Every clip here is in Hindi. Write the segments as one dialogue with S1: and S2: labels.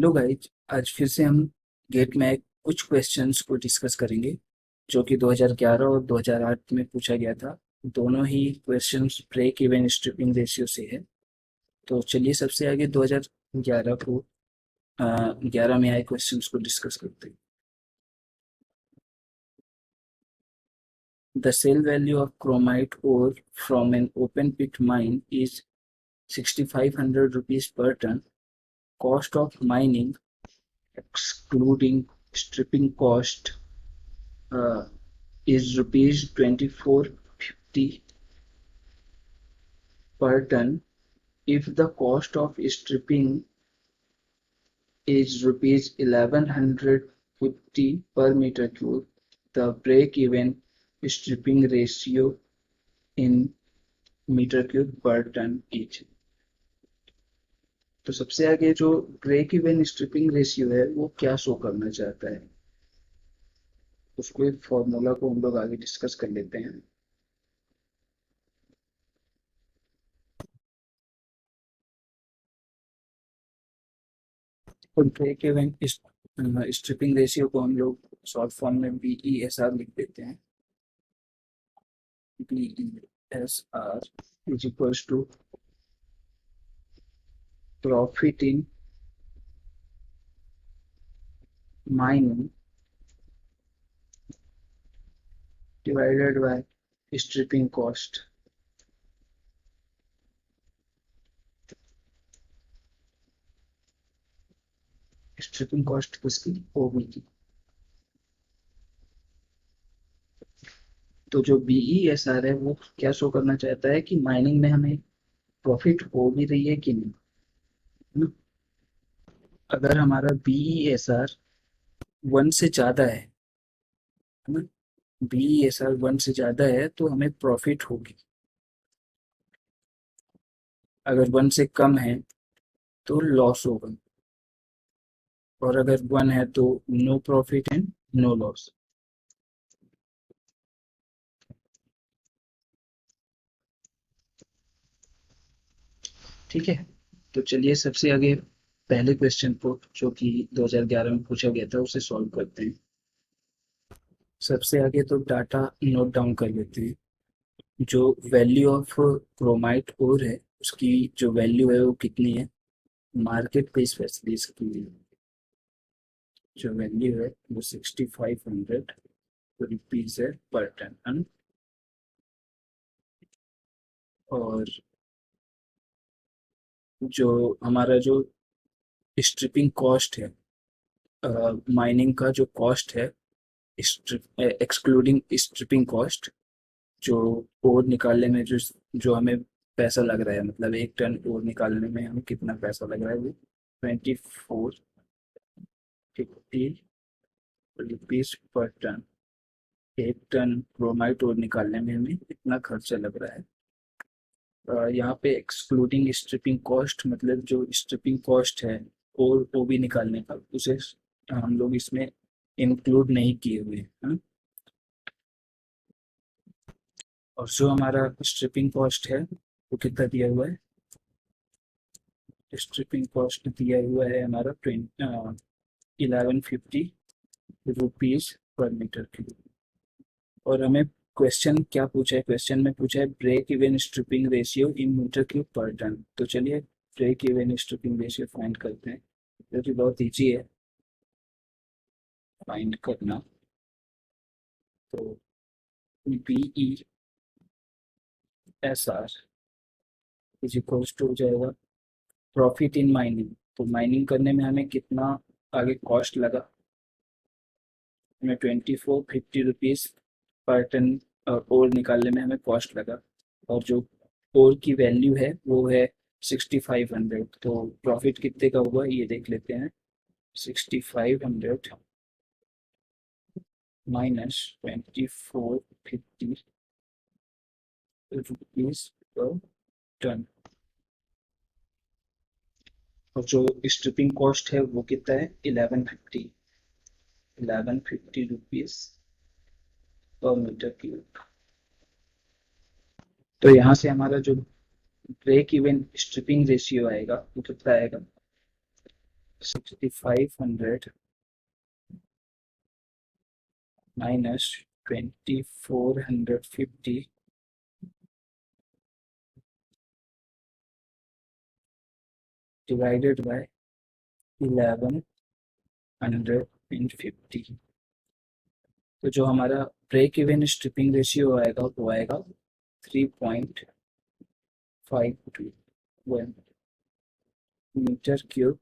S1: हेलो गाइज, आज फिर से हम गेट में कुछ क्वेश्चंस को डिस्कस करेंगे जो कि 2011 और 2008 में पूछा गया था। दोनों ही questions break even stripping ratio से है। तो चलिए सबसे आगे 2011 को 11 में आए क्वेश्चंस को डिस्कस करते हैं। The sale value of chromite ore from an open pit mine is 6500 rupees per ton. Cost of mining excluding stripping cost uh, is rupees 2450 per ton. If the cost of stripping is rupees 1150 per meter cube, the break-even stripping ratio in meter cube per ton each. तो सबसे आगे जो ब्रेक इवन स्ट्रिपिंग रेशियो है वो क्या शो करना चाहता है, उसको एक फॉर्मूला को हम लोग आगे डिस्कस कर लेते हैं। तो ब्रेक इवन स्ट्रिपिंग रेशियो को हम लोग शॉर्ट फॉर्म में BESR लिख देते हैं। BESR is equals to profit in mining divided by stripping cost. Stripping cost किसकी? ओबी की। तो जो BESR है वो क्या शो करना चाहता है कि माइनिंग में हमें प्रॉफिट हो भी रही है कि नहीं, है ना? अगर हमारा BESR 1 से ज्यादा है ना, BESR 1 से ज्यादा है तो हमें प्रॉफिट होगी। अगर 1 से कम है तो लॉस होगा, और अगर 1 है तो no profit and no loss. ठीक है, तो चलिए सबसे आगे पहले क्वेश्चन को जो कि 2011 में पूछा गया था उसे सॉल्व करते हैं। सबसे आगे तो डाटा नोट डाउन कर लेते हैं। जो वैल्यू ऑफ क्रोमाइट ओर है उसकी जो वैल्यू है वो कितनी है, मार्केट पे स्पेशली इसकी जो वैल्यू है वो 6500 रुपीज है पर टन। और जो हमारा जो स्ट्रिपिंग कॉस्ट है, माइनिंग का जो कॉस्ट है, एक्सक्लूडिंग स्ट्रिपिंग कॉस्ट, जो ओर निकालने में जो जो हमें पैसा लग रहा है, मतलब 1 टन ओर निकालने में हमें कितना पैसा लग रहा है, वो 2450 rupees per ton. 1 ton chromite ओर निकालने में हमें इतना खर्चा लग रहा है। यहाँ पे एक्सक्लूडिंग स्ट्रिपिंग कॉस्ट मतलब जो स्ट्रिपिंग कॉस्ट है और वो भी निकालने का, उसे हम लोग इसमें इंक्लूड नहीं किए हुए हैं। और जो हमारा स्ट्रिपिंग कॉस्ट है वो कितना दिया हुआ है, स्ट्रिपिंग कॉस्ट दिया हुआ है हमारा 1150 रुपीज पर मीटर क्यूब। और हमें क्वेश्चन क्या पूछा है, क्वेश्चन में पूछा है break even stripping ratio in metre cube per ton. तो चलिए break even stripping ratio find करते हैं, जो कि बहुत ईजी है फाइंड करना। तो BESR इज इक्वल्स टू हो जाएगा प्रॉफिट इन माइनिंग। तो माइनिंग करने में हमें कितना आगे कॉस्ट लगा, हमें 2450 रुपीज पर टन ओर निकालने में हमें कॉस्ट लगा। और जो ओर की वैल्यू है वो है 6500। तो प्रॉफिट कितने का हुआ ये देख लेते हैं। 6500 माइनस 2450 रुपीज पर टन। और जो स्ट्रिपिंग कॉस्ट है वो कितना है, 1150 रुपीज पर मीटर क्यूब। तो यहाँ से हमारा जो ब्रेक इवन स्ट्रिपिंग रेशियो आएगा वो कितना आएगा, 6500 minus 2450 divided by 1150। तो जो हमारा ब्रेक इवन स्ट्रिपिंग रेशियो आएगा वो आएगा 3.521 मीटर क्यूब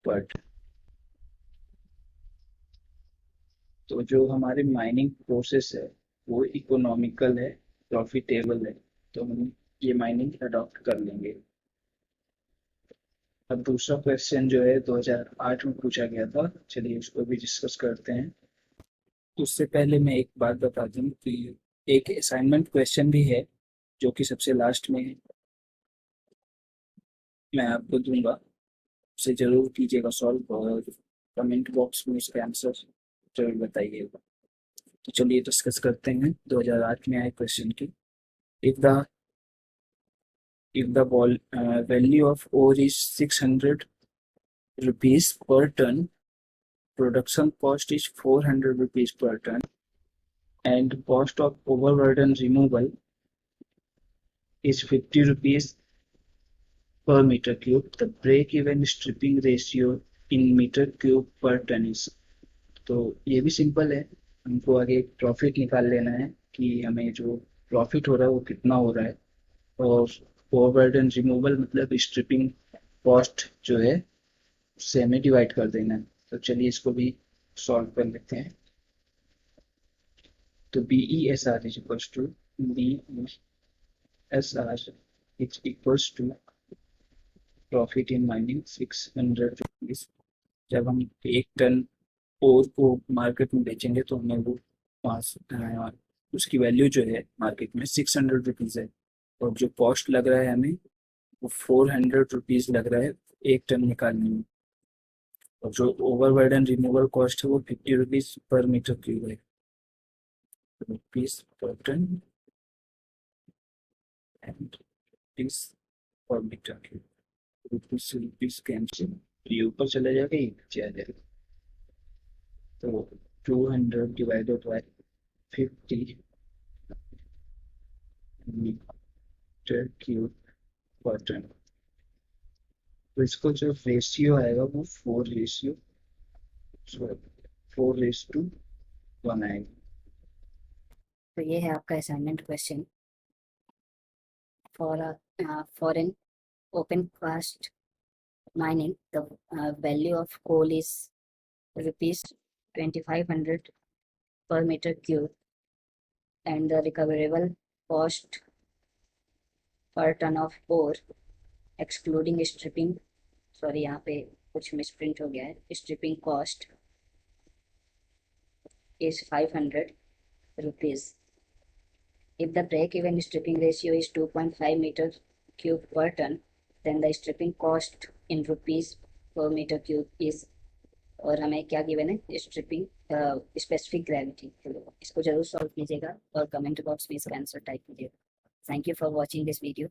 S1: पर। तो जो हमारी माइनिंग प्रोसेस है वो इकोनॉमिकल है, प्रॉफिटेबल है, तो हम ये माइनिंग अडॉप्ट कर लेंगे। अब दूसरा क्वेश्चन जो है 2008 में पूछा गया था, चलिए उसको भी डिस्कस करते हैं। उससे पहले मैं एक बात बता दूं कि एक असाइनमेंट क्वेश्चन भी है जो कि सबसे लास्ट में है, मैं आपको दूंगा, उसे जरूर कीजिएगा सॉल्व और कमेंट बॉक्स में उसका आंसर जरूर बताइएगा। तो चलिए डिस्कस करते हैं 2008 में आए क्वेश्चन की। If the value of ore is 600 rupees per ton, production cost is 400 rupees per ton, and cost of overburden removal is 50 rupees per meter cube. The break-even stripping ratio in meter cube per ton is। तो ये भी सिंपल है, हमको आगे प्रॉफिट निकाल लेना है कि हमें जो प्रॉफिट हो रहा है वो कितना हो रहा है, और ओवरबर्डन रिमूवल मतलब स्ट्रिपिंग कॉस्ट जो है उससे हमें डिवाइड कर देना है। तो चलिए इसको भी सॉल्व कर लेते हैं। तो B E S R is equals to B S R is equals to profit in mining 600 rupees. जब हम एक टन ओर को मार्केट में बेचेंगे तो हमें वो पाँच उसकी वैल्यू जो है मार्केट में 600 रुपीज़ है, और जो कॉस्ट लग रहा है हमें वो 400 रुपीज़ लग रहा है एक टन निकालने में, और जो ओवरबर्डन रिमूवल कॉस्ट है वो 50 रुपीज़ पर मीटर क्यूब है, रुपीज़ पर टन एंड रुपीज़ पर मीटर क्यूब। रुपीज़ से रुपीज़ कैंसिल, ये ऊपर चला जाएगा, ये नीचे आ जाएगा। तो 200 divided by 50 metre cube per ton. तो इसको जो रेशियो आएगा वो 4:1 आएगा।
S2: तो ये है आपका assignment question. For an open cast mining, the value of coal is rupees 2500 per meter cube, and the recoverable cost per ton of ore excluding stripping, sorry यहाँ पे कुछ मिसप्रिंट हो गया है, striping cost is 500 rupees. If the break-even stripping ratio is 2.5 meter cube per ton, then the stripping cost in rupees per meter cube is, और हमें क्या गिवन है, स्ट्रिपिंग स्पेसिफिक ग्रेविटी। इसको जरूर सॉल्व कीजिएगा और कमेंट बॉक्स में इसका आंसर टाइप कीजिएगा। Thank you for watching this video.